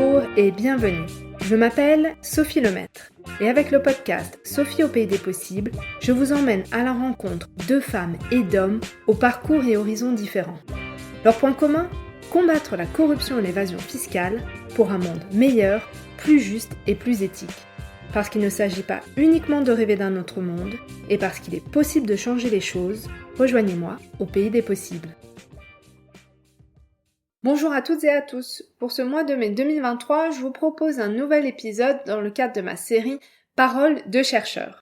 Bonjour et bienvenue. Je m'appelle Sophie Lemaître et avec le podcast Sophie au pays des possibles, je vous emmène à la rencontre de femmes et d'hommes aux parcours et horizons différents. Leur point commun ? Combattre la corruption et l'évasion fiscale pour un monde meilleur, plus juste et plus éthique. Parce qu'il ne s'agit pas uniquement de rêver d'un autre monde et parce qu'il est possible de changer les choses, rejoignez-moi au pays des possibles. Bonjour à toutes et à tous. Pour ce mois de mai 2023, je vous propose un nouvel épisode dans le cadre de ma série Paroles de chercheurs.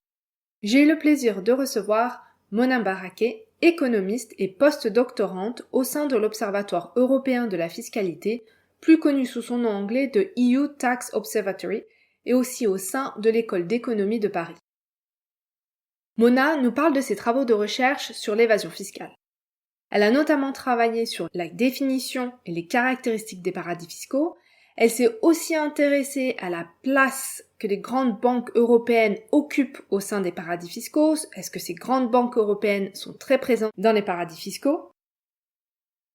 J'ai eu le plaisir de recevoir Mona Baraké, économiste et post-doctorante au sein de l'Observatoire européen de la fiscalité, plus connu sous son nom anglais de EU Tax Observatory, et aussi au sein de l'École d'économie de Paris. Mona nous parle de ses travaux de recherche sur l'évasion fiscale. Elle a notamment travaillé sur la définition et les caractéristiques des paradis fiscaux. Elle s'est aussi intéressée à la place que les grandes banques européennes occupent au sein des paradis fiscaux. Est-ce que ces grandes banques européennes sont très présentes dans les paradis fiscaux ?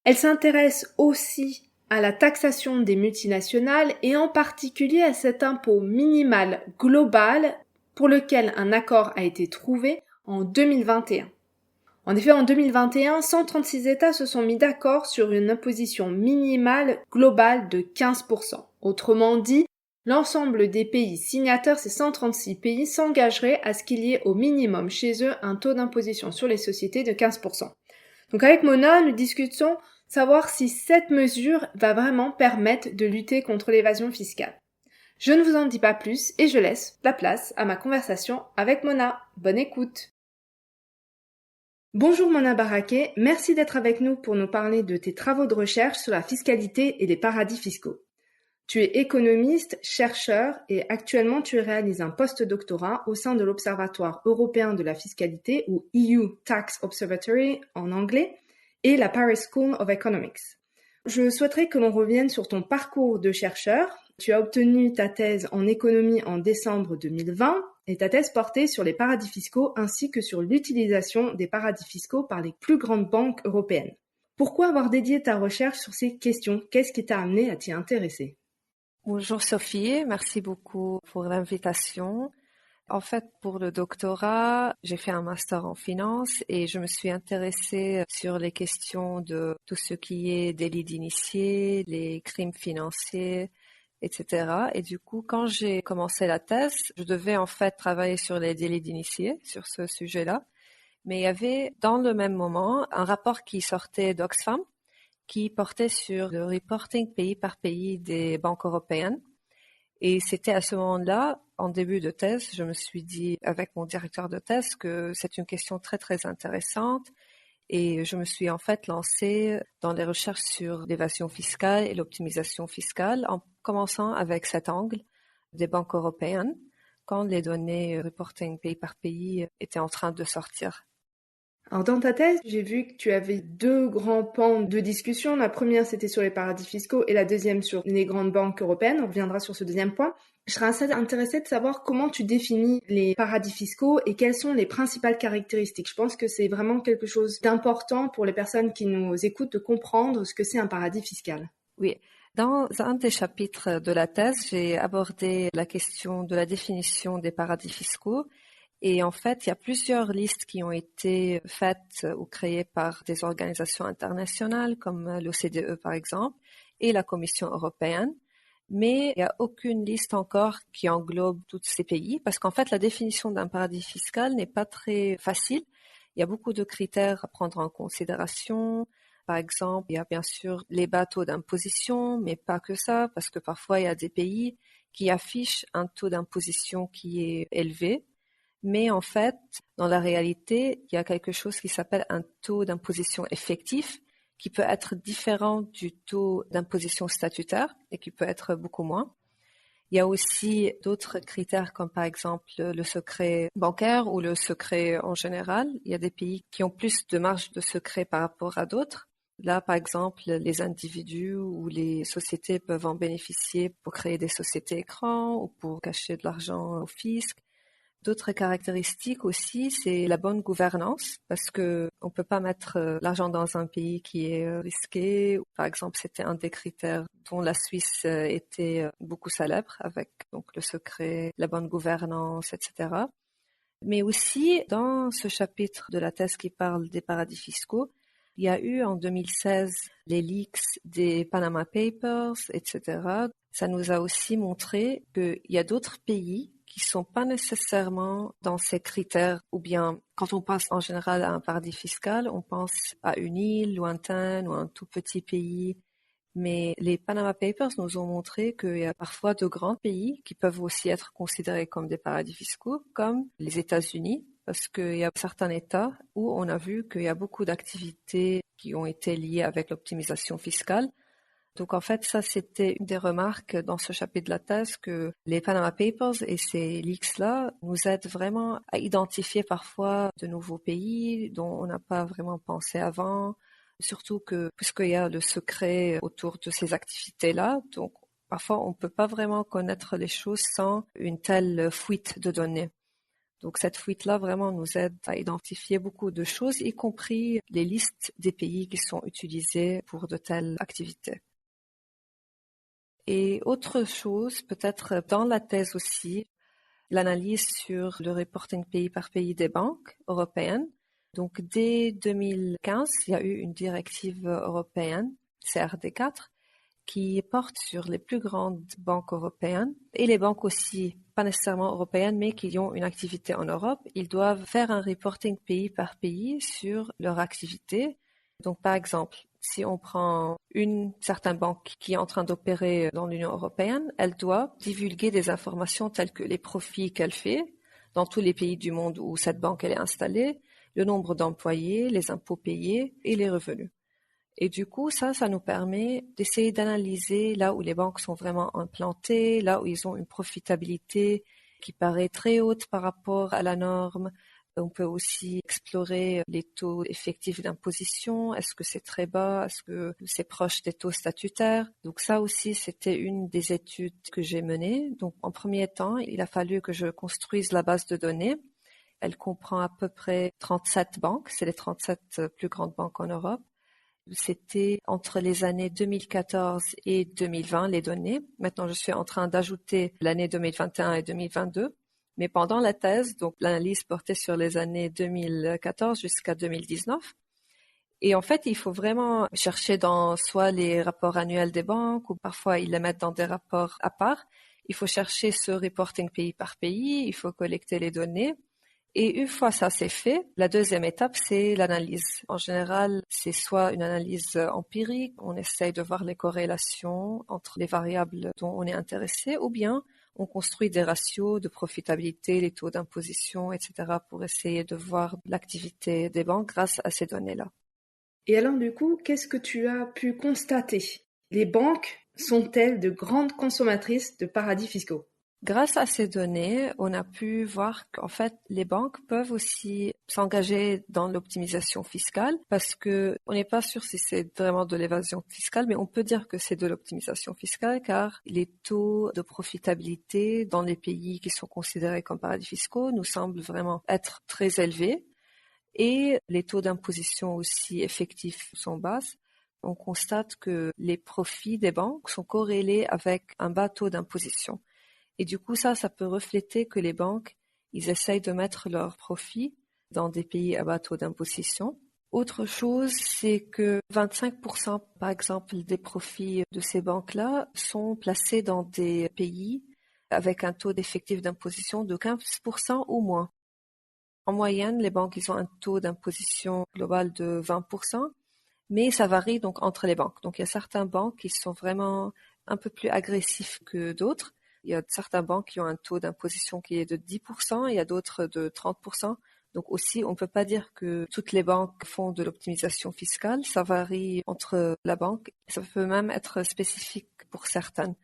Elle s'intéresse aussi à la taxation des multinationales et en particulier à cet impôt minimal global pour lequel un accord a été trouvé en 2021. En effet, en 2021, 136 États se sont mis d'accord sur une imposition minimale globale de 15%. Autrement dit, l'ensemble des pays signataires, ces 136 pays, s'engageraient à ce qu'il y ait au minimum chez eux un taux d'imposition sur les sociétés de 15%. Donc avec Mona, nous discutons savoir si cette mesure va vraiment permettre de lutter contre l'évasion fiscale. Je ne vous en dis pas plus et je laisse la place à ma conversation avec Mona. Bonne écoute! Bonjour Mona Baraké, merci d'être avec nous pour nous parler de tes travaux de recherche sur la fiscalité et les paradis fiscaux. Tu es économiste, chercheur et actuellement tu réalises un post-doctorat au sein de l'Observatoire européen de la fiscalité ou EU Tax Observatory en anglais et la Paris School of Economics. Je souhaiterais que l'on revienne sur ton parcours de chercheur. Tu as obtenu ta thèse en économie en décembre 2020 et ta thèse portait sur les paradis fiscaux ainsi que sur l'utilisation des paradis fiscaux par les plus grandes banques européennes. Pourquoi avoir dédié ta recherche sur ces questions ? Qu'est-ce qui t'a amené à t'y intéresser ? Bonjour Sophie, merci beaucoup pour l'invitation. En fait, pour le doctorat, j'ai fait un master en finance et je me suis intéressée sur les questions de tout ce qui est délit d'initié, les crimes financiers, etc. Et du coup, quand j'ai commencé la thèse, je devais en fait travailler sur les délits d'initié, sur ce sujet-là. Mais il y avait dans le même moment un rapport qui sortait d'Oxfam qui portait sur le reporting pays par pays des banques européennes. Et c'était à ce moment-là, en début de thèse, je me suis dit avec mon directeur de thèse que c'est une question très très intéressante et je me suis en fait lancée dans les recherches sur l'évasion fiscale et l'optimisation fiscale en commençant avec cet angle des banques européennes quand les données reporting pays par pays étaient en train de sortir. Alors dans ta thèse, j'ai vu que tu avais deux grands pans de discussion. La première, c'était sur les paradis fiscaux et la deuxième sur les grandes banques européennes. On reviendra sur ce deuxième point. Je serais assez intéressée de savoir comment tu définis les paradis fiscaux et quelles sont les principales caractéristiques. Je pense que c'est vraiment quelque chose d'important pour les personnes qui nous écoutent de comprendre ce que c'est un paradis fiscal. Oui. Dans un des chapitres de la thèse, j'ai abordé la question de la définition des paradis fiscaux. Et en fait, il y a plusieurs listes qui ont été faites ou créées par des organisations internationales comme l'OCDE par exemple et la Commission européenne. Mais il n'y a aucune liste encore qui englobe tous ces pays parce qu'en fait, la définition d'un paradis fiscal n'est pas très facile. Il y a beaucoup de critères à prendre en considération. Par exemple, il y a bien sûr les bas taux d'imposition, mais pas que ça, parce que parfois il y a des pays qui affichent un taux d'imposition qui est élevé. Mais en fait, dans la réalité, il y a quelque chose qui s'appelle un taux d'imposition effectif qui peut être différent du taux d'imposition statutaire et qui peut être beaucoup moins. Il y a aussi d'autres critères comme par exemple le secret bancaire ou le secret en général. Il y a des pays qui ont plus de marge de secret par rapport à d'autres. Là, par exemple, les individus ou les sociétés peuvent en bénéficier pour créer des sociétés écrans ou pour cacher de l'argent au fisc. D'autres caractéristiques aussi, c'est la bonne gouvernance, parce que on peut pas mettre l'argent dans un pays qui est risqué. Par exemple, c'était un des critères dont la Suisse était beaucoup célèbre, avec donc le secret, la bonne gouvernance, etc. Mais aussi, dans ce chapitre de la thèse qui parle des paradis fiscaux, il y a eu en 2016 les leaks des Panama Papers, etc. Ça nous a aussi montré qu'il y a d'autres pays qui sont pas nécessairement dans ces critères, ou bien quand on pense en général à un paradis fiscal, on pense à une île lointaine ou un tout petit pays. Mais les Panama Papers nous ont montré qu'il y a parfois de grands pays qui peuvent aussi être considérés comme des paradis fiscaux, comme les États-Unis, parce qu'il y a certains États où on a vu qu'il y a beaucoup d'activités qui ont été liées avec l'optimisation fiscale. Donc en fait, ça c'était une des remarques dans ce chapitre de la thèse, que les Panama Papers et ces leaks-là nous aident vraiment à identifier parfois de nouveaux pays dont on n'a pas vraiment pensé avant. Surtout que, puisqu'il y a le secret autour de ces activités-là, donc parfois on peut pas vraiment connaître les choses sans une telle fuite de données. Donc cette fuite-là vraiment nous aide à identifier beaucoup de choses, y compris les listes des pays qui sont utilisés pour de telles activités. Et autre chose, peut-être dans la thèse aussi, l'analyse sur le reporting pays par pays des banques européennes. Donc, dès 2015, il y a eu une directive européenne, CRD4, qui porte sur les plus grandes banques européennes et les banques aussi, pas nécessairement européennes, mais qui ont une activité en Europe. Ils doivent faire un reporting pays par pays sur leur activité. Donc, par exemple, si on prend une certaine banque qui est en train d'opérer dans l'Union européenne, elle doit divulguer des informations telles que les profits qu'elle fait dans tous les pays du monde où cette banque elle est installée, le nombre d'employés, les impôts payés et les revenus. Et du coup, ça nous permet d'essayer d'analyser là où les banques sont vraiment implantées, là où ils ont une profitabilité qui paraît très haute par rapport à la norme. On peut aussi explorer les taux effectifs d'imposition. Est-ce que c'est très bas? Est-ce que c'est proche des taux statutaires? Donc ça aussi, c'était une des études que j'ai menées. Donc en premier temps, il a fallu que je construise la base de données. Elle comprend à peu près 37 banques. C'est les 37 plus grandes banques en Europe. C'était entre les années 2014 et 2020, les données. Maintenant, je suis en train d'ajouter l'année 2021 et 2022. Mais pendant la thèse, donc l'analyse portait sur les années 2014 jusqu'à 2019. Et en fait, il faut vraiment chercher dans soit les rapports annuels des banques ou parfois ils les mettent dans des rapports à part. Il faut chercher ce reporting pays par pays, il faut collecter les données. Et une fois ça c'est fait, la deuxième étape, c'est l'analyse. En général, c'est soit une analyse empirique, on essaye de voir les corrélations entre les variables dont on est intéressé, ou bien on construit des ratios de profitabilité, les taux d'imposition, etc. pour essayer de voir l'activité des banques grâce à ces données-là. Et alors du coup, qu'est-ce que tu as pu constater? Les banques sont-elles de grandes consommatrices de paradis fiscaux? Grâce à ces données, on a pu voir qu'en fait, les banques peuvent aussi s'engager dans l'optimisation fiscale parce que on n'est pas sûr si c'est vraiment de l'évasion fiscale, mais on peut dire que c'est de l'optimisation fiscale car les taux de profitabilité dans les pays qui sont considérés comme paradis fiscaux nous semblent vraiment être très élevés et les taux d'imposition aussi effectifs sont bas. On constate que les profits des banques sont corrélés avec un bas taux d'imposition. Et du coup, ça peut refléter que les banques, ils essayent de mettre leurs profits dans des pays à bas taux d'imposition. Autre chose, c'est que 25%, par exemple, des profits de ces banques-là sont placés dans des pays avec un taux d'effectif d'imposition de 15% ou moins. En moyenne, les banques, ils ont un taux d'imposition global de 20%, mais ça varie donc entre les banques. Donc, il y a certaines banques qui sont vraiment un peu plus agressifs que d'autres. Il y a certaines banques qui ont un taux d'imposition qui est de 10%, il y a d'autres de 30%. Donc aussi, on ne peut pas dire que toutes les banques font de l'optimisation fiscale. Ça varie entre la banque. Ça peut même être spécifique pour certaines.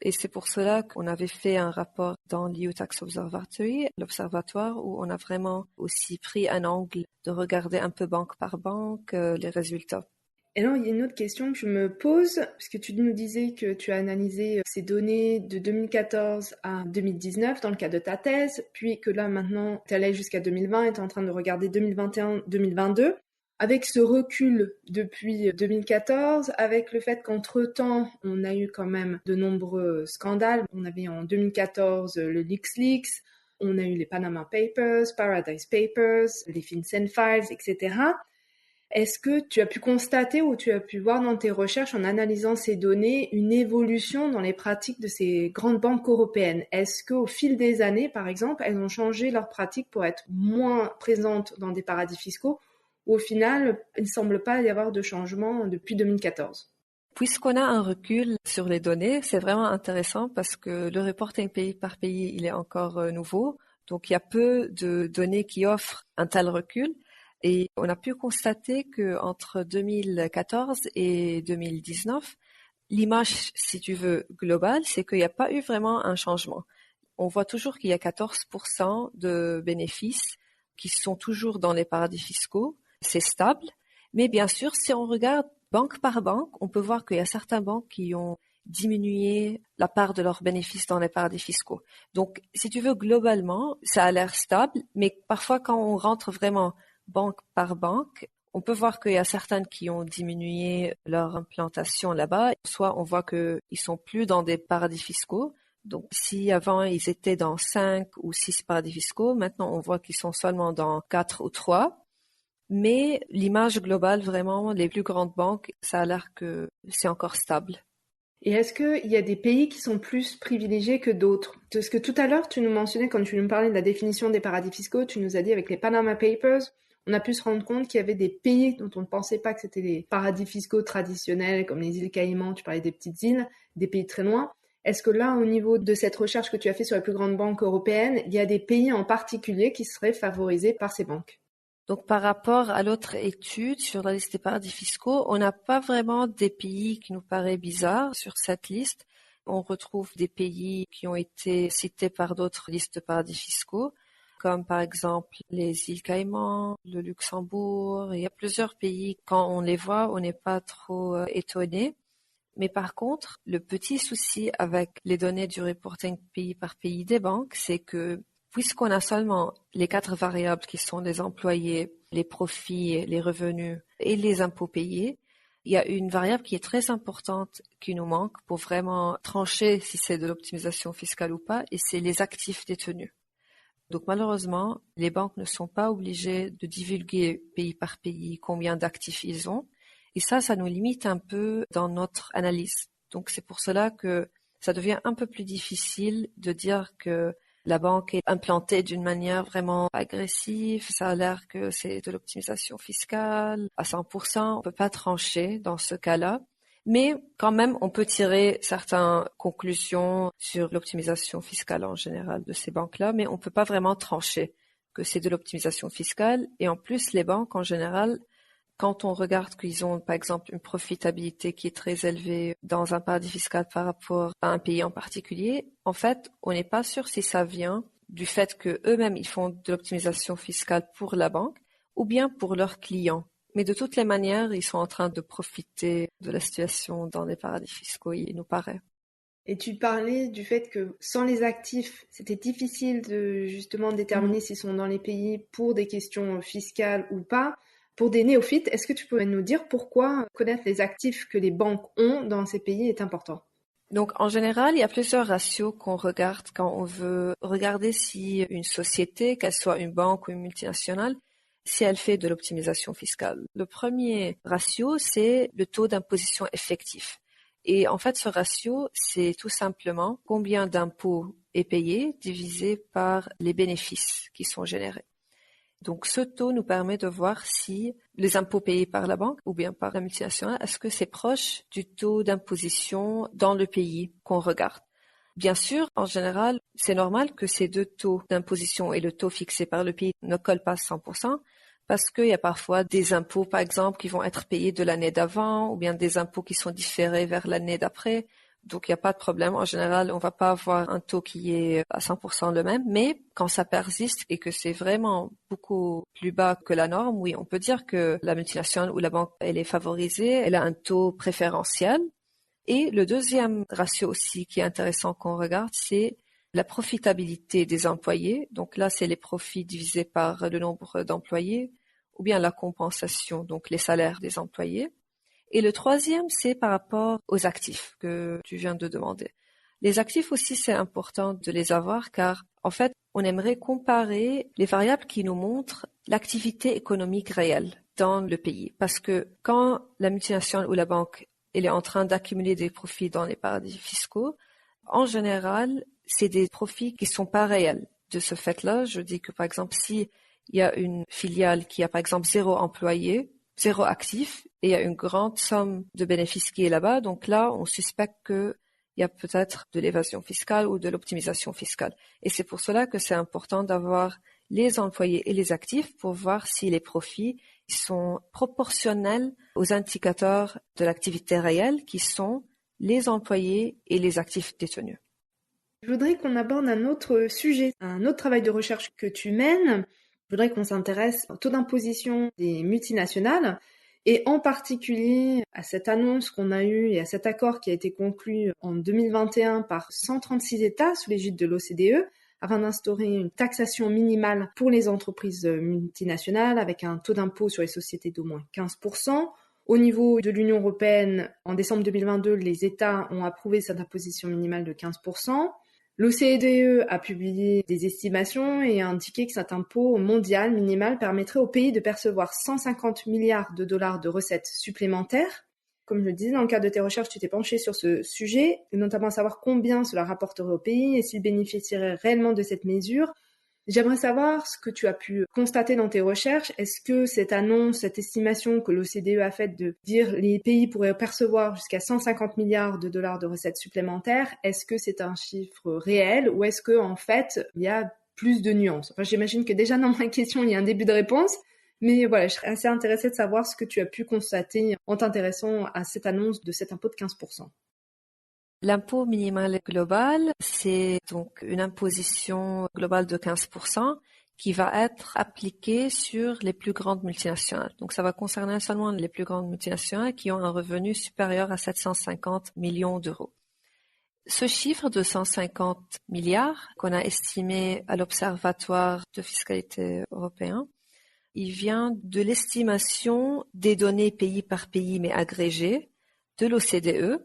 Et c'est pour cela qu'on avait fait un rapport dans l'EU Tax Observatory, l'observatoire, où on a vraiment aussi pris un angle de regarder un peu banque par banque les résultats. Et alors, il y a une autre question que je me pose, puisque tu nous disais que tu as analysé ces données de 2014 à 2019 dans le cadre de ta thèse, puis que là, maintenant, tu es allé jusqu'à 2020 et tu es en train de regarder 2021-2022. Avec ce recul depuis 2014, avec le fait qu'entre-temps, on a eu quand même de nombreux scandales. On avait en 2014 le LuxLeaks, on a eu les Panama Papers, Paradise Papers, les FinCEN Files, etc. Est-ce que tu as pu constater ou tu as pu voir dans tes recherches en analysant ces données une évolution dans les pratiques de ces grandes banques européennes? Est-ce qu'au fil des années, par exemple, elles ont changé leurs pratiques pour être moins présentes dans des paradis fiscaux? Ou au final, il ne semble pas y avoir de changement depuis 2014. Puisqu'on a un recul sur les données, c'est vraiment intéressant parce que le reporting pays par pays, il est encore nouveau. Donc, il y a peu de données qui offrent un tel recul. Et on a pu constater que entre 2014 et 2019, l'image, si tu veux, globale, c'est qu'il n'y a pas eu vraiment un changement. On voit toujours qu'il y a 14% de bénéfices qui sont toujours dans les paradis fiscaux. C'est stable. Mais bien sûr, si on regarde banque par banque, on peut voir qu'il y a certaines banques qui ont diminué la part de leurs bénéfices dans les paradis fiscaux. Donc, si tu veux, globalement, ça a l'air stable, mais parfois quand on rentre vraiment banque par banque, on peut voir qu'il y a certaines qui ont diminué leur implantation là-bas. Soit on voit qu'ils sont plus dans des paradis fiscaux. Donc, si avant ils étaient dans 5 ou 6 paradis fiscaux, maintenant on voit qu'ils sont seulement dans 4 ou 3. Mais l'image globale, vraiment, les plus grandes banques, ça a l'air que c'est encore stable. Et est-ce qu'il y a des pays qui sont plus privilégiés que d'autres? Parce que tout à l'heure, tu nous mentionnais, quand tu nous parlais de la définition des paradis fiscaux, tu nous as dit avec les Panama Papers, on a pu se rendre compte qu'il y avait des pays dont on ne pensait pas que c'était des paradis fiscaux traditionnels, comme les îles Caïmans, tu parlais des petites îles, des pays très loin. Est-ce que là, au niveau de cette recherche que tu as fait sur les plus grandes banques européennes, il y a des pays en particulier qui seraient favorisés par ces banques? Donc, par rapport à l'autre étude sur la liste des paradis fiscaux, on n'a pas vraiment des pays qui nous paraissent bizarres sur cette liste. On retrouve des pays qui ont été cités par d'autres listes de paradis fiscaux, comme par exemple les îles Caïmans, le Luxembourg. Il y a plusieurs pays, quand on les voit, on n'est pas trop étonné. Mais par contre, le petit souci avec les données du reporting pays par pays des banques, c'est que puisqu'on a seulement les 4 variables qui sont les employés, les profits, les revenus et les impôts payés, il y a une variable qui est très importante qui nous manque pour vraiment trancher si c'est de l'optimisation fiscale ou pas, et c'est les actifs détenus. Donc malheureusement, les banques ne sont pas obligées de divulguer pays par pays combien d'actifs ils ont, et ça nous limite un peu dans notre analyse. Donc c'est pour cela que ça devient un peu plus difficile de dire que la banque est implantée d'une manière vraiment agressive. Ça a l'air que c'est de l'optimisation fiscale à 100%. On peut pas trancher dans ce cas-là. Mais quand même, on peut tirer certaines conclusions sur l'optimisation fiscale en général de ces banques-là, mais on peut pas vraiment trancher que c'est de l'optimisation fiscale. Et en plus, les banques en général, quand on regarde qu'ils ont, par exemple, une profitabilité qui est très élevée dans un paradis fiscal par rapport à un pays en particulier, en fait, on n'est pas sûr si ça vient du fait que eux-mêmes, ils font de l'optimisation fiscale pour la banque ou bien pour leurs clients. Mais de toutes les manières, ils sont en train de profiter de la situation dans les paradis fiscaux, il nous paraît. Et tu parlais du fait que sans les actifs, c'était difficile de justement déterminer s'ils sont dans les pays pour des questions fiscales ou pas. Pour des néophytes, est-ce que tu pourrais nous dire pourquoi connaître les actifs que les banques ont dans ces pays est important? Donc, en général, il y a plusieurs ratios qu'on regarde quand on veut regarder si une société, qu'elle soit une banque ou une multinationale, si elle fait de l'optimisation fiscale. Le premier ratio, c'est le taux d'imposition effectif. Et en fait, ce ratio, c'est tout simplement combien d'impôts est payé divisé par les bénéfices qui sont générés. Donc, ce taux nous permet de voir si les impôts payés par la banque ou bien par la multinationale, est-ce que c'est proche du taux d'imposition dans le pays qu'on regarde. Bien sûr, en général, c'est normal que ces deux taux d'imposition et le taux fixé par le pays ne collent pas 100%, parce qu'il y a parfois des impôts, par exemple, qui vont être payés de l'année d'avant, ou bien des impôts qui sont différés vers l'année d'après, Donc, il n'y a pas de problème. En général, on va pas avoir un taux qui est à 100% le même. Mais quand ça persiste et que c'est vraiment beaucoup plus bas que la norme, oui, on peut dire que la multinationale ou la banque, elle est favorisée, elle a un taux préférentiel. Et le deuxième ratio aussi qui est intéressant qu'on regarde, c'est la profitabilité des employés. Donc là, c'est les profits divisés par le nombre d'employés ou bien la compensation, donc les salaires des employés. Et le troisième, c'est par rapport aux actifs que tu viens de demander. Les actifs aussi, c'est important de les avoir car, en fait, on aimerait comparer les variables qui nous montrent l'activité économique réelle dans le pays. Parce que quand la multinationale ou la banque elle est en train d'accumuler des profits dans les paradis fiscaux, en général, c'est des profits qui sont pas réels. De ce fait-là, je dis que, par exemple, si il y a une filiale qui a, par exemple, 0 employé, 0 actif, et il y a une grande somme de bénéfices qui est là-bas, donc là, on suspecte qu'il y a peut-être de l'évasion fiscale ou de l'optimisation fiscale. Et c'est pour cela que c'est important d'avoir les employés et les actifs pour voir si les profits sont proportionnels aux indicateurs de l'activité réelle qui sont les employés et les actifs détenus. Je voudrais qu'on aborde un autre sujet, un autre travail de recherche que tu mènes. Je voudrais qu'on s'intéresse au taux d'imposition des multinationales et en particulier à cette annonce qu'on a eue et à cet accord qui a été conclu en 2021 par 136 États sous l'égide de l'OCDE afin d'instaurer une taxation minimale pour les entreprises multinationales avec un taux d'impôt sur les sociétés d'au moins 15%. Au niveau de l'Union européenne, en décembre 2022, les États ont approuvé cette imposition minimale de 15%. L'OCDE a publié des estimations et a indiqué que cet impôt mondial minimal permettrait au pays de percevoir 150 milliards de dollars de recettes supplémentaires. Comme je le disais, dans le cadre de tes recherches, tu t'es penché sur ce sujet, notamment à savoir combien cela rapporterait au pays et s'il bénéficierait réellement de cette mesure. J'aimerais savoir ce que tu as pu constater dans tes recherches. Est-ce que cette annonce, cette estimation que l'OCDE a faite de dire les pays pourraient percevoir jusqu'à 150 milliards de dollars de recettes supplémentaires, est-ce que c'est un chiffre réel ou est-ce que en fait il y a plus de nuances? Enfin, j'imagine que déjà dans ma question il y a un début de réponse, mais voilà, je serais assez intéressée de savoir ce que tu as pu constater en t'intéressant à cette annonce de cet impôt de 15%. L'impôt minimal global, c'est donc une imposition globale de 15% qui va être appliquée sur les plus grandes multinationales. Donc ça va concerner seulement les plus grandes multinationales qui ont un revenu supérieur à 750 millions d'euros. Ce chiffre de 150 milliards qu'on a estimé à l'Observatoire de fiscalité européen, il vient de l'estimation des données pays par pays mais agrégées de l'OCDE.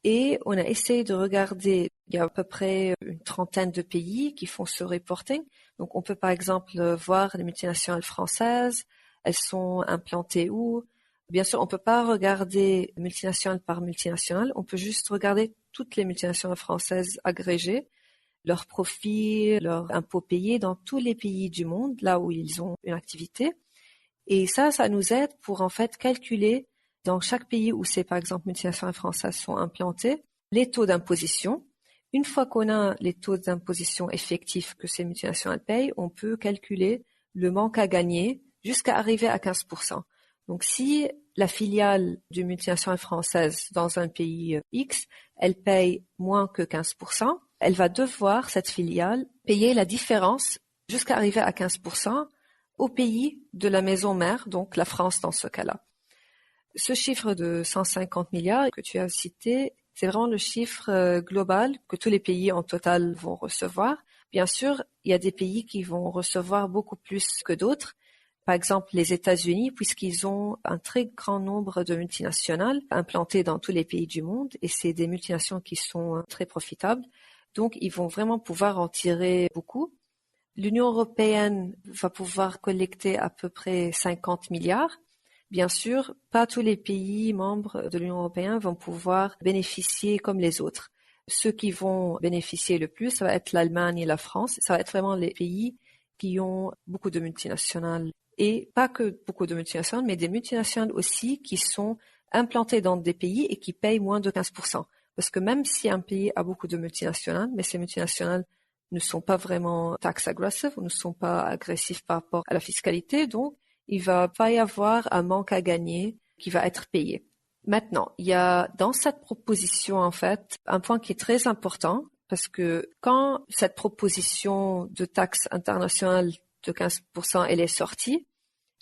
Et on a essayé de regarder, il y a à peu près une trentaine de pays qui font ce reporting. Donc on peut par exemple voir les multinationales françaises, elles sont implantées où. Bien sûr, on peut pas regarder multinationale par multinationale, on peut juste regarder toutes les multinationales françaises agrégées, leurs profits, leurs impôts payés dans tous les pays du monde, là où ils ont une activité. Et ça nous aide pour en fait calculer dans chaque pays où ces, par exemple, multinationales françaises sont implantées, les taux d'imposition. Une fois qu'on a les taux d'imposition effectifs que ces multinationales payent, on peut calculer le manque à gagner jusqu'à arriver à 15%. Donc, si la filiale d'une multinationale française dans un pays X, elle paye moins que 15%, elle va devoir, cette filiale, payer la différence jusqu'à arriver à 15% au pays de la maison mère, donc la France dans ce cas-là. Ce chiffre de 150 milliards que tu as cité, c'est vraiment le chiffre global que tous les pays en total vont recevoir. Bien sûr, il y a des pays qui vont recevoir beaucoup plus que d'autres. Par exemple, les États-Unis, puisqu'ils ont un très grand nombre de multinationales implantées dans tous les pays du monde, et c'est des multinationales qui sont très profitables. Donc, ils vont vraiment pouvoir en tirer beaucoup. L'Union européenne va pouvoir collecter à peu près 50 milliards. Bien sûr, pas tous les pays membres de l'Union européenne vont pouvoir bénéficier comme les autres. Ceux qui vont bénéficier le plus, ça va être l'Allemagne et la France. Ça va être vraiment les pays qui ont beaucoup de multinationales. Et pas que beaucoup de multinationales, mais des multinationales aussi qui sont implantées dans des pays et qui payent moins de 15%. Parce que même si un pays a beaucoup de multinationales, mais ces multinationales ne sont pas vraiment tax aggressive, ou ne sont pas agressifs par rapport à la fiscalité, donc il va pas y avoir un manque à gagner qui va être payé. Maintenant, il y a dans cette proposition, en fait, un point qui est très important, parce que quand cette proposition de taxe internationale de 15%, elle est sortie,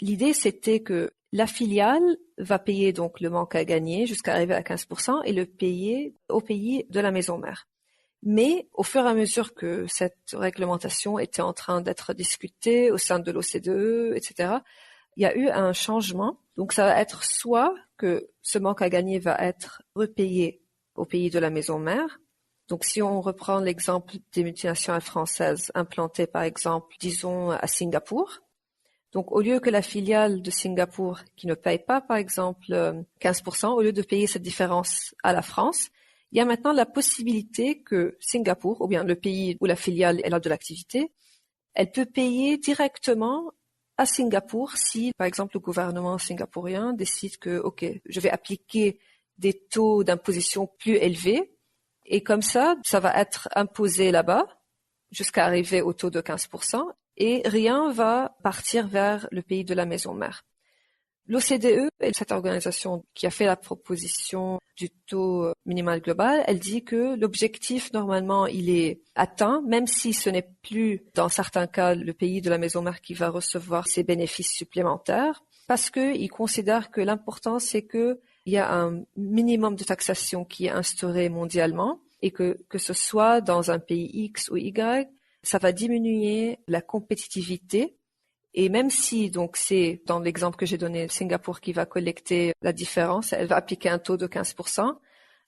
l'idée, c'était que la filiale va payer donc le manque à gagner jusqu'à arriver à 15% et le payer au pays de la maison mère. Mais au fur et à mesure que cette réglementation était en train d'être discutée au sein de l'OCDE, etc., il y a eu un changement. Donc ça va être soit que ce manque à gagner va être repayé au pays de la maison mère. Donc si on reprend l'exemple des multinationales françaises implantées par exemple, disons à Singapour, donc au lieu que la filiale de Singapour qui ne paye pas par exemple 15%, au lieu de payer cette différence à la France, il y a maintenant la possibilité que Singapour, ou bien le pays où la filiale elle a de l'activité, elle peut payer directement à Singapour si, par exemple, le gouvernement singapourien décide que, OK, je vais appliquer des taux d'imposition plus élevés et comme ça va être imposé là-bas jusqu'à arriver au taux de 15% et rien va partir vers le pays de la maison mère. L'OCDE, cette organisation qui a fait la proposition du taux minimal global, elle dit que l'objectif, normalement, il est atteint, même si ce n'est plus, dans certains cas, le pays de la maison mère qui va recevoir ces bénéfices supplémentaires, parce qu'ils considèrent que l'important, c'est qu'il y a un minimum de taxation qui est instauré mondialement et que ce soit dans un pays X ou Y, ça va diminuer la compétitivité. Et même si, donc, c'est dans l'exemple que j'ai donné, Singapour qui va collecter la différence, elle va appliquer un taux de 15%,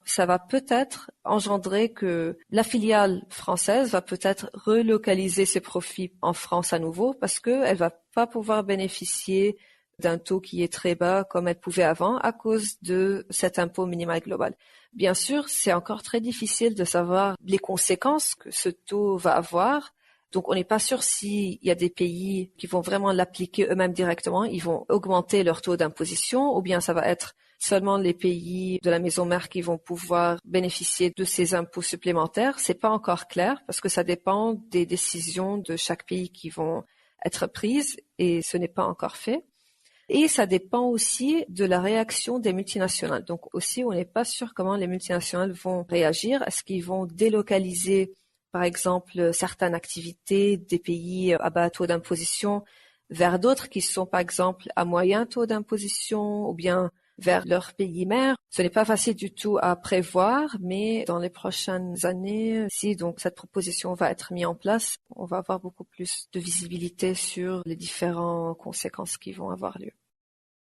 ça va peut-être engendrer que la filiale française va peut-être relocaliser ses profits en France à nouveau parce qu'elle va pas pouvoir bénéficier d'un taux qui est très bas comme elle pouvait avant à cause de cet impôt minimal global. Bien sûr, c'est encore très difficile de savoir les conséquences que ce taux va avoir. Donc, on n'est pas sûr s'il y a des pays qui vont vraiment l'appliquer eux-mêmes directement, ils vont augmenter leur taux d'imposition, ou bien ça va être seulement les pays de la maison mère qui vont pouvoir bénéficier de ces impôts supplémentaires. C'est pas encore clair parce que ça dépend des décisions de chaque pays qui vont être prises et ce n'est pas encore fait. Et ça dépend aussi de la réaction des multinationales. Donc aussi, on n'est pas sûr comment les multinationales vont réagir. Est-ce qu'ils vont délocaliser par exemple, certaines activités des pays à bas taux d'imposition vers d'autres qui sont, par exemple, à moyen taux d'imposition ou bien vers leur pays mère. Ce n'est pas facile du tout à prévoir, mais dans les prochaines années, si donc cette proposition va être mise en place, on va avoir beaucoup plus de visibilité sur les différentes conséquences qui vont avoir lieu.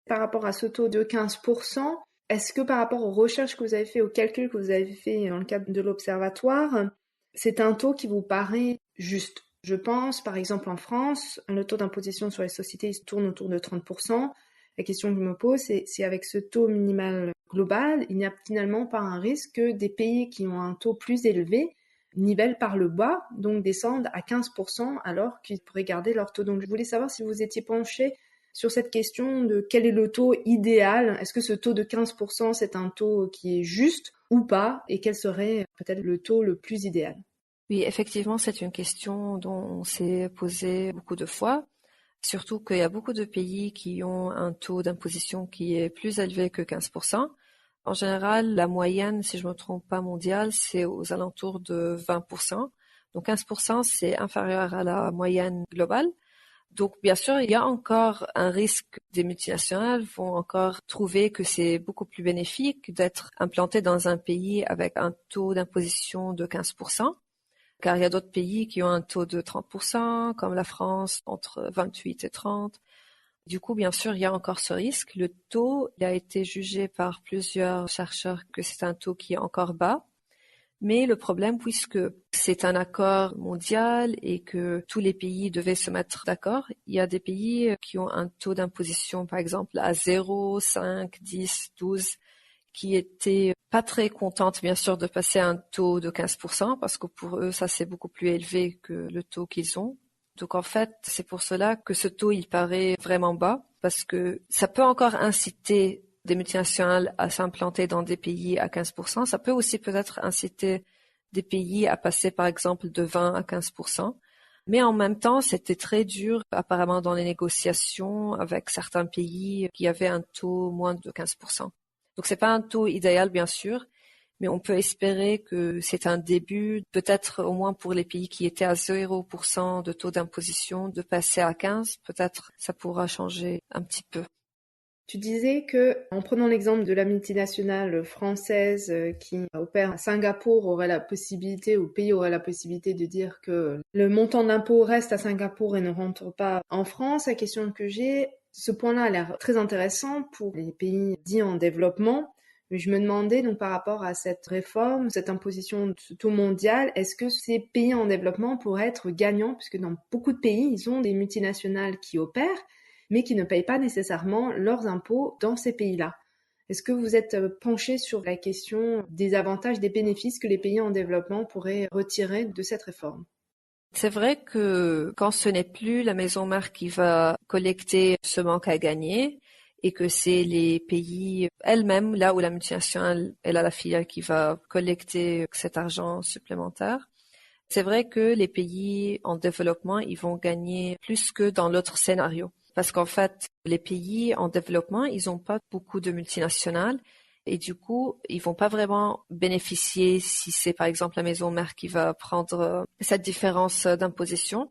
Par rapport à ce taux de 15%, est-ce que par rapport aux recherches que vous avez fait, aux calculs que vous avez fait dans le cadre de l'observatoire, c'est un taux qui vous paraît juste? Je pense, par exemple, en France, le taux d'imposition sur les sociétés il tourne autour de 30%. La question que je me pose, c'est si avec ce taux minimal global, il n'y a finalement pas un risque que des pays qui ont un taux plus élevé nivellent par le bas, donc descendent à 15% alors qu'ils pourraient garder leur taux. Donc je voulais savoir si vous étiez penché sur cette question de quel est le taux idéal. Est-ce que ce taux de 15%, c'est un taux qui est juste ou pas? Et quel serait peut-être le taux le plus idéal? Oui, effectivement, c'est une question dont on s'est posé beaucoup de fois. Surtout qu'il y a beaucoup de pays qui ont un taux d'imposition qui est plus élevé que 15%. En général, la moyenne, si je me trompe pas mondiale, c'est aux alentours de 20%. Donc 15%, c'est inférieur à la moyenne globale. Donc bien sûr, il y a encore un risque. Des multinationales vont encore trouver que c'est beaucoup plus bénéfique d'être implanté dans un pays avec un taux d'imposition de 15%. Car il y a d'autres pays qui ont un taux de 30%, comme la France, entre 28 et 30. Du coup, bien sûr, il y a encore ce risque. Le taux, il a été jugé par plusieurs chercheurs que c'est un taux qui est encore bas. Mais le problème, puisque c'est un accord mondial et que tous les pays devaient se mettre d'accord, il y a des pays qui ont un taux d'imposition, par exemple, à 0, 5, 10, 12, qui étaient pas très contentes, bien sûr, de passer à un taux de 15%, parce que pour eux, ça, c'est beaucoup plus élevé que le taux qu'ils ont. Donc, en fait, c'est pour cela que ce taux, il paraît vraiment bas, parce que ça peut encore inciter des multinationales à s'implanter dans des pays à 15%. Ça peut aussi peut-être inciter des pays à passer, par exemple, de 20 à 15%. Mais en même temps, c'était très dur, apparemment, dans les négociations avec certains pays qui avaient un taux moins de 15%. Donc c'est pas un taux idéal bien sûr, mais on peut espérer que c'est un début, peut-être au moins pour les pays qui étaient à 0% de taux d'imposition, de passer à 15, peut-être ça pourra changer un petit peu. Tu disais que, en prenant l'exemple de la multinationale française qui opère à Singapour, aurait la possibilité, ou le pays aurait la possibilité de dire que le montant d'impôt reste à Singapour et ne rentre pas en France. La question que j'ai, ce point-là a l'air très intéressant pour les pays dits en développement. Mais je me demandais donc par rapport à cette réforme, cette imposition de ce taux mondial, est-ce que ces pays en développement pourraient être gagnants, puisque dans beaucoup de pays, ils ont des multinationales qui opèrent, mais qui ne payent pas nécessairement leurs impôts dans ces pays-là. Est-ce que vous êtes penché sur la question des avantages, des bénéfices que les pays en développement pourraient retirer de cette réforme? C'est vrai que quand ce n'est plus la maison mère qui va collecter ce manque à gagner et que c'est les pays elles-mêmes, là où la multinationale, elle a la filiale qui va collecter cet argent supplémentaire, c'est vrai que les pays en développement, ils vont gagner plus que dans l'autre scénario. Parce qu'en fait, les pays en développement, ils n'ont pas beaucoup de multinationales et du coup, ils vont pas vraiment bénéficier si c'est par exemple la maison mère qui va prendre cette différence d'imposition.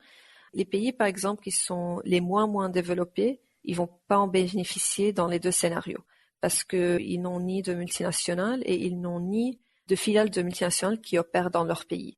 Les pays, par exemple, qui sont les moins développés, ils vont pas en bénéficier dans les deux scénarios parce que ils n'ont ni de multinationales et ils n'ont ni de filiales de multinationales qui opèrent dans leur pays.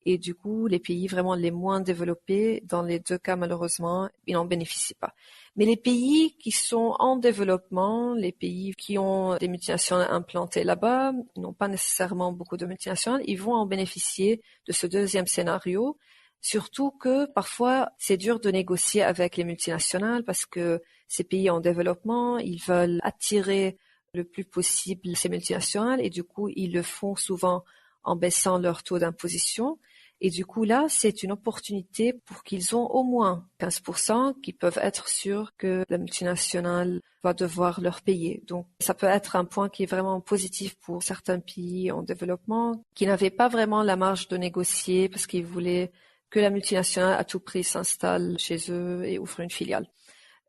Et du coup, les pays vraiment les moins développés, dans les deux cas, malheureusement, ils n'en bénéficient pas. Mais les pays qui sont en développement, les pays qui ont des multinationales implantées là-bas, ils n'ont pas nécessairement beaucoup de multinationales, ils vont en bénéficier de ce deuxième scénario. Surtout que parfois, c'est dur de négocier avec les multinationales parce que ces pays en développement, ils veulent attirer le plus possible ces multinationales et du coup, ils le font souvent en baissant leur taux d'imposition. Et du coup, là, c'est une opportunité pour qu'ils ont au moins 15% qui peuvent être sûrs que la multinationale va devoir leur payer. Donc, ça peut être un point qui est vraiment positif pour certains pays en développement qui n'avaient pas vraiment la marge de négocier parce qu'ils voulaient que la multinationale à tout prix s'installe chez eux et ouvre une filiale.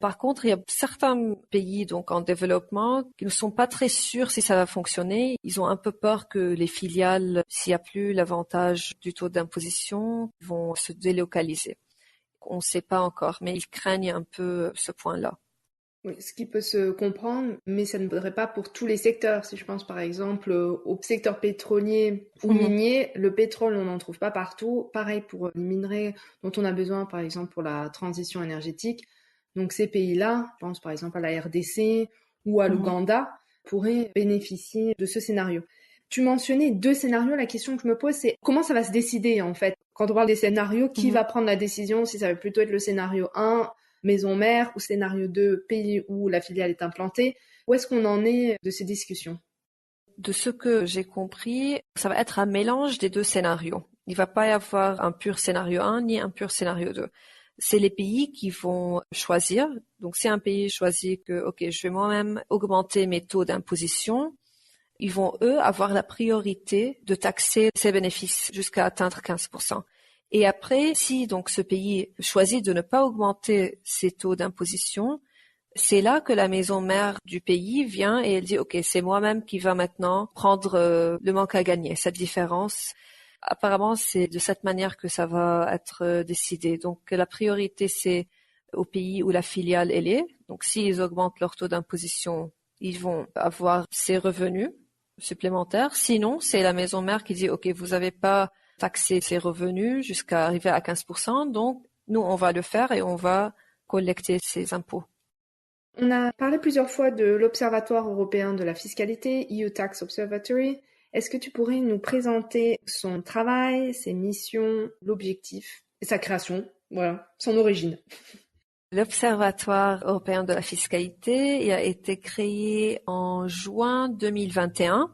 Par contre, il y a certains pays donc en développement qui ne sont pas très sûrs si ça va fonctionner. Ils ont un peu peur que les filiales, s'il n'y a plus l'avantage du taux d'imposition, vont se délocaliser. On ne sait pas encore, mais ils craignent un peu ce point-là. Oui, ce qui peut se comprendre, mais ça ne vaudrait pas pour tous les secteurs. Si je pense par exemple au secteur pétrolier ou minier, le pétrole, on n'en trouve pas partout. Pareil pour les minerais dont on a besoin, par exemple, pour la transition énergétique. Donc ces pays-là, je pense par exemple à la RDC ou à l'Ouganda, pourraient bénéficier de ce scénario. Tu mentionnais deux scénarios. La question que je me pose, c'est comment ça va se décider en fait? Quand on parle des scénarios, qui va prendre la décision? Si ça va plutôt être le scénario 1, maison mère, ou scénario 2, pays où la filiale est implantée. Où est-ce qu'on en est de ces discussions? De ce que j'ai compris, ça va être un mélange des deux scénarios. Il ne va pas y avoir un pur scénario 1 ni un pur scénario 2. C'est les pays qui vont choisir. Donc, si un pays choisit que, OK, je vais moi-même augmenter mes taux d'imposition, ils vont, eux, avoir la priorité de taxer ces bénéfices jusqu'à atteindre 15%. Et après, si donc ce pays choisit de ne pas augmenter ses taux d'imposition, c'est là que la maison mère du pays vient et elle dit, OK, c'est moi-même qui va maintenant prendre le manque à gagner, cette différence. Apparemment, c'est de cette manière que ça va être décidé. Donc, la priorité, c'est au pays où la filiale elle est. Donc, s'ils augmentent leur taux d'imposition, ils vont avoir ces revenus supplémentaires. Sinon, c'est la maison mère qui dit, OK, vous n'avez pas taxé ces revenus jusqu'à arriver à 15%. Donc, nous, on va le faire et on va collecter ces impôts. On a parlé plusieurs fois de l'Observatoire européen de la fiscalité, EU Tax Observatory. Est-ce que tu pourrais nous présenter son travail, ses missions, l'objectif et sa création, voilà, son origine? L'Observatoire européen de la fiscalité il a été créé en juin 2021.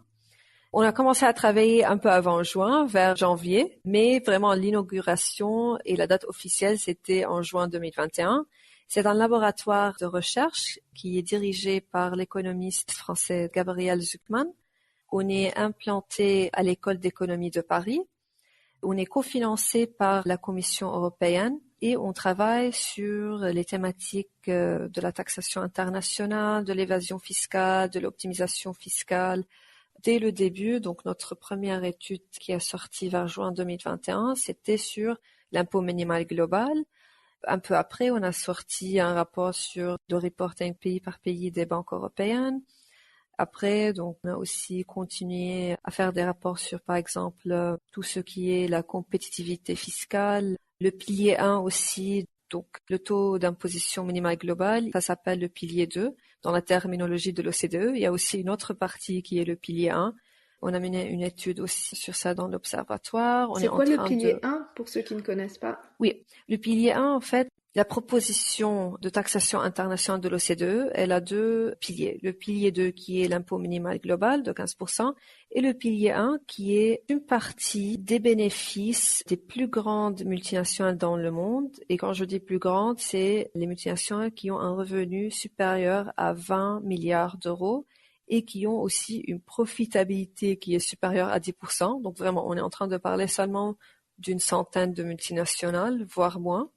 On a commencé à travailler un peu avant juin, vers janvier, mais vraiment l'inauguration et la date officielle, c'était en juin 2021. C'est un laboratoire de recherche qui est dirigé par l'économiste français Gabriel Zucman. On est implanté à l'École d'économie de Paris. On est cofinancé par la Commission européenne et on travaille sur les thématiques de la taxation internationale, de l'évasion fiscale, de l'optimisation fiscale. Dès le début, donc notre première étude qui est sortie vers juin 2021, c'était sur l'impôt minimal global. Un peu après, on a sorti un rapport sur le reporting pays par pays des banques européennes. Après, donc, on a aussi continué à faire des rapports sur, par exemple, tout ce qui est la compétitivité fiscale. Le pilier 1 aussi, donc le taux d'imposition minimale globale, ça s'appelle le pilier 2 dans la terminologie de l'OCDE. Il y a aussi une autre partie qui est le pilier 1. On a mené une étude aussi sur ça dans l'observatoire. C'est quoi le pilier 1 pour ceux qui ne connaissent pas? Oui, le pilier 1, en fait, la proposition de taxation internationale de l'OCDE, elle a deux piliers. Le pilier 2 qui est l'impôt minimal global de 15% et le pilier 1 qui est une partie des bénéfices des plus grandes multinationales dans le monde. Et quand je dis plus grandes, c'est les multinationales qui ont un revenu supérieur à 20 milliards d'euros et qui ont aussi une profitabilité qui est supérieure à 10%. Donc vraiment, on est en train de parler seulement d'une centaine de multinationales, voire moins.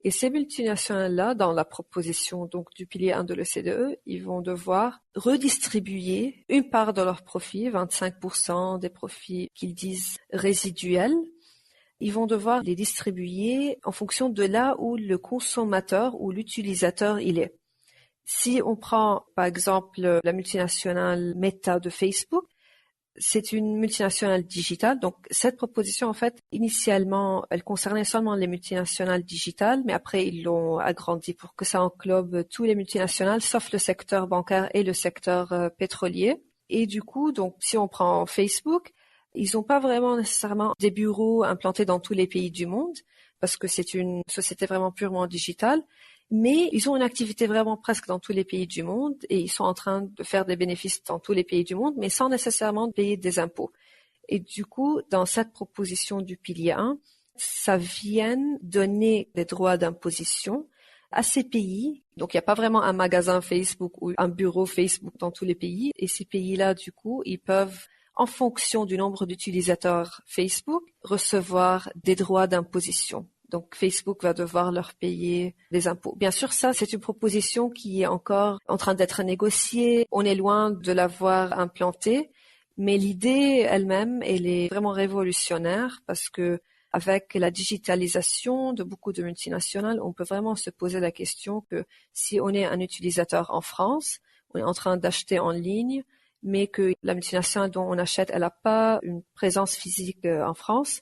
Et ces multinationales-là, dans la proposition donc du pilier 1 de l'OCDE, ils vont devoir redistribuer une part de leurs profits, 25% des profits qu'ils disent résiduels. Ils vont devoir les distribuer en fonction de là où le consommateur ou l'utilisateur il est. Si on prend par exemple la multinationale Meta de Facebook, c'est une multinationale digitale. Donc, cette proposition, en fait, initialement, elle concernait seulement les multinationales digitales, mais après, ils l'ont agrandi pour que ça englobe tous les multinationales, sauf le secteur bancaire et le secteur pétrolier. Et du coup, donc, si on prend Facebook, ils n'ont pas vraiment nécessairement des bureaux implantés dans tous les pays du monde, parce que c'est une société vraiment purement digitale. Mais ils ont une activité vraiment presque dans tous les pays du monde et ils sont en train de faire des bénéfices dans tous les pays du monde, mais sans nécessairement payer des impôts. Et du coup, dans cette proposition du pilier 1, ça vient donner des droits d'imposition à ces pays. Donc, il n'y a pas vraiment un magasin Facebook ou un bureau Facebook dans tous les pays. Et ces pays-là, du coup, ils peuvent, en fonction du nombre d'utilisateurs Facebook, recevoir des droits d'imposition. Donc, Facebook va devoir leur payer des impôts. Bien sûr, ça, c'est une proposition qui est encore en train d'être négociée. On est loin de l'avoir implantée, mais l'idée elle-même, elle est vraiment révolutionnaire parce que avec la digitalisation de beaucoup de multinationales, on peut vraiment se poser la question que si on est un utilisateur en France, on est en train d'acheter en ligne, mais que la multinationale dont on achète, elle n'a pas une présence physique en France.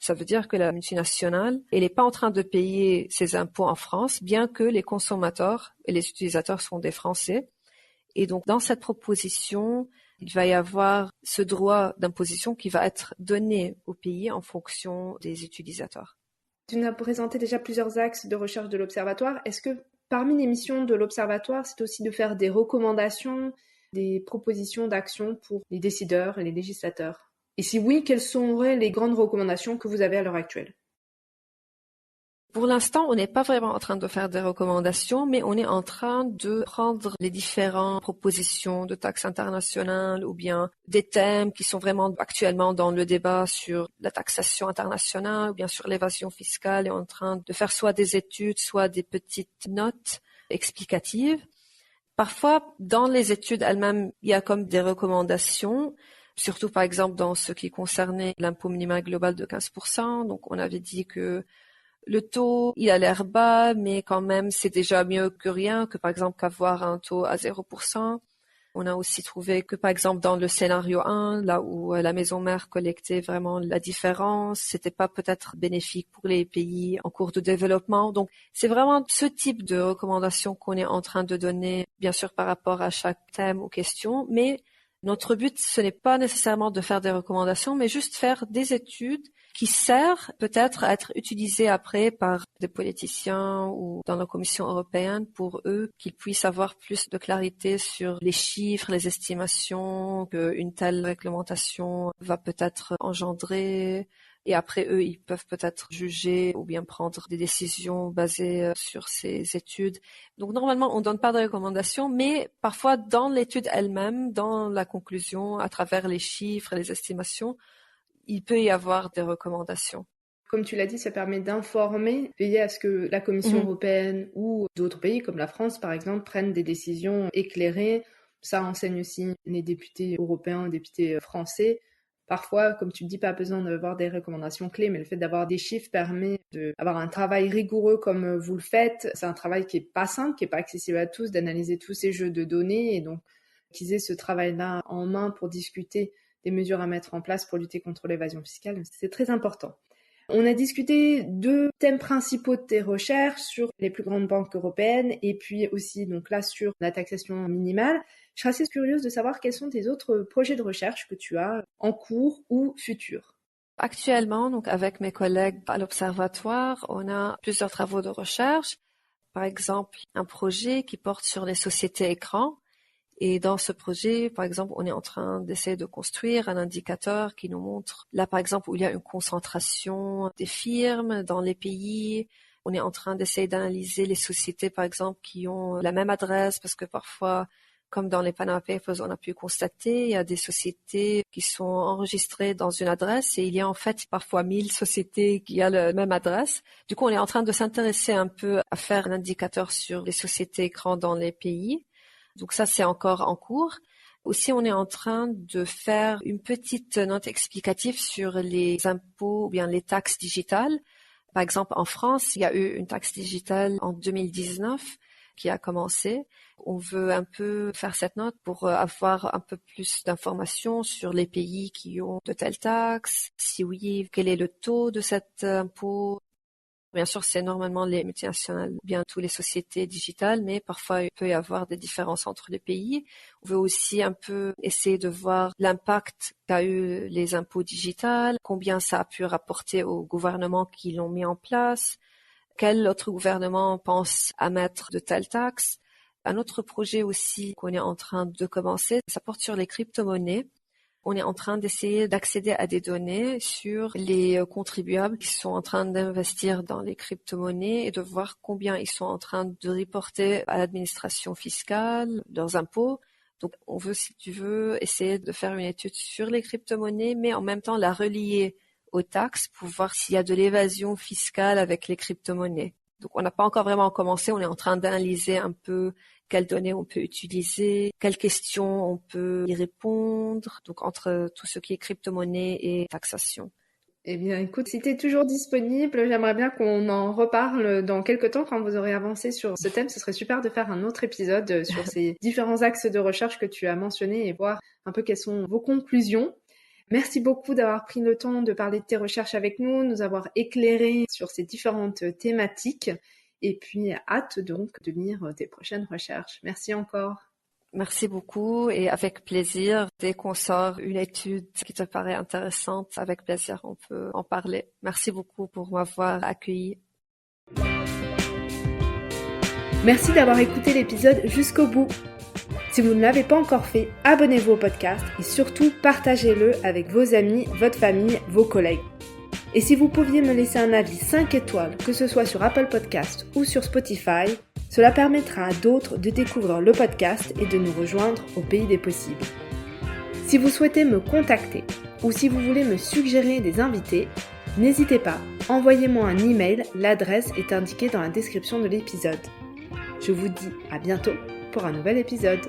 Ça veut dire que la multinationale, elle n'est pas en train de payer ses impôts en France, bien que les consommateurs et les utilisateurs sont des Français. Et donc, dans cette proposition, il va y avoir ce droit d'imposition qui va être donné au pays en fonction des utilisateurs. Tu nous as présenté déjà plusieurs axes de recherche de l'Observatoire. Est-ce que parmi les missions de l'Observatoire, c'est aussi de faire des recommandations, des propositions d'action pour les décideurs et les législateurs? Et si oui, quelles seraient les grandes recommandations que vous avez à l'heure actuelle? Pour l'instant, on n'est pas vraiment en train de faire des recommandations, mais on est en train de prendre les différentes propositions de taxes internationales ou bien des thèmes qui sont vraiment actuellement dans le débat sur la taxation internationale ou bien sur l'évasion fiscale et en train de faire soit des études, soit des petites notes explicatives. Parfois, dans les études elles-mêmes, il y a comme des recommandations, surtout par exemple dans ce qui concernait l'impôt minimal global de 15%. Donc, on avait dit que le taux, il a l'air bas, mais quand même, c'est déjà mieux que rien, que par exemple qu'avoir un taux à 0%. On a aussi trouvé que par exemple dans le scénario 1, là où la maison mère collectait vraiment la différence, c'était pas peut-être bénéfique pour les pays en cours de développement. Donc, c'est vraiment ce type de recommandations qu'on est en train de donner, bien sûr par rapport à chaque thème ou question, mais notre but, ce n'est pas nécessairement de faire des recommandations, mais juste faire des études qui servent peut-être à être utilisées après par des politiciens ou dans la Commission européenne pour eux, qu'ils puissent avoir plus de clarité sur les chiffres, les estimations qu'une telle réglementation va peut-être engendrer. Et après, eux, ils peuvent peut-être juger ou bien prendre des décisions basées sur ces études. Donc, normalement, on donne pas de recommandations, mais parfois, dans l'étude elle-même, dans la conclusion, à travers les chiffres et les estimations, il peut y avoir des recommandations. Comme tu l'as dit, ça permet d'informer, veiller à ce que la Commission européenne ou d'autres pays comme la France, par exemple, prennent des décisions éclairées. Ça enseigne aussi les députés européens, députés français. Parfois, comme tu le dis, pas besoin d'avoir des recommandations clés, mais le fait d'avoir des chiffres permet d'avoir un travail rigoureux comme vous le faites. C'est un travail qui est pas simple, qui est pas accessible à tous, d'analyser tous ces jeux de données et donc qu'ils aient ce travail-là en main pour discuter des mesures à mettre en place pour lutter contre l'évasion fiscale, c'est très important. On a discuté 2 thèmes principaux de tes recherches sur les plus grandes banques européennes et puis aussi donc là sur la taxation minimale. Je serais assez curieuse de savoir quels sont tes autres projets de recherche que tu as en cours ou futurs. Actuellement, donc avec mes collègues à l'Observatoire, on a plusieurs travaux de recherche. Par exemple, un projet qui porte sur les sociétés écrans. Et dans ce projet, par exemple, on est en train d'essayer de construire un indicateur qui nous montre, là par exemple, où il y a une concentration des firmes dans les pays. On est en train d'essayer d'analyser les sociétés, par exemple, qui ont la même adresse, parce que parfois, comme dans les Panama Papers, on a pu constater, il y a des sociétés qui sont enregistrées dans une adresse et il y a en fait parfois 1000 sociétés qui ont la même adresse. Du coup, on est en train de s'intéresser un peu à faire un indicateur sur les sociétés écrans dans les pays. Donc ça, c'est encore en cours. Aussi, on est en train de faire une petite note explicative sur les impôts ou bien les taxes digitales. Par exemple, en France, il y a eu une taxe digitale en 2019 qui a commencé. On veut un peu faire cette note pour avoir un peu plus d'informations sur les pays qui ont de telles taxes. Si oui, quel est le taux de cet impôt? Bien sûr, c'est normalement les multinationales, bien toutes les sociétés digitales, mais parfois il peut y avoir des différences entre les pays. On veut aussi un peu essayer de voir l'impact qu'a eu les impôts digitales, combien ça a pu rapporter aux gouvernements qui l'ont mis en place, quel autre gouvernement pense à mettre de telles taxes. Un autre projet aussi qu'on est en train de commencer, ça porte sur les crypto-monnaies. On est en train d'essayer d'accéder à des données sur les contribuables qui sont en train d'investir dans les crypto-monnaies et de voir combien ils sont en train de reporter à l'administration fiscale leurs impôts. Donc, on veut, si tu veux, essayer de faire une étude sur les crypto-monnaies, mais en même temps la relier aux taxes pour voir s'il y a de l'évasion fiscale avec les crypto-monnaies. Donc, on n'a pas encore vraiment commencé. On est en train d'analyser un peu quelles données on peut utiliser, quelles questions on peut y répondre, donc entre tout ce qui est crypto-monnaie et taxation. Eh bien, écoute, si tu es toujours disponible, j'aimerais bien qu'on en reparle dans quelques temps quand vous aurez avancé sur ce thème. Ce serait super de faire un autre épisode sur ces différents axes de recherche que tu as mentionnés et voir un peu quelles sont vos conclusions. Merci beaucoup d'avoir pris le temps de parler de tes recherches avec nous avoir éclairé sur ces différentes thématiques. Et puis, hâte donc de lire tes prochaines recherches. Merci encore. Merci beaucoup et avec plaisir. Dès qu'on sort une étude qui te paraît intéressante, avec plaisir, on peut en parler. Merci beaucoup pour m'avoir accueilli. Merci d'avoir écouté l'épisode jusqu'au bout. Si vous ne l'avez pas encore fait, abonnez-vous au podcast et surtout partagez-le avec vos amis, votre famille, vos collègues. Et si vous pouviez me laisser un avis 5 étoiles, que ce soit sur Apple Podcast ou sur Spotify, cela permettra à d'autres de découvrir le podcast et de nous rejoindre au pays des possibles. Si vous souhaitez me contacter ou si vous voulez me suggérer des invités, n'hésitez pas, envoyez-moi un email, l'adresse est indiquée dans la description de l'épisode. Je vous dis à bientôt pour un nouvel épisode.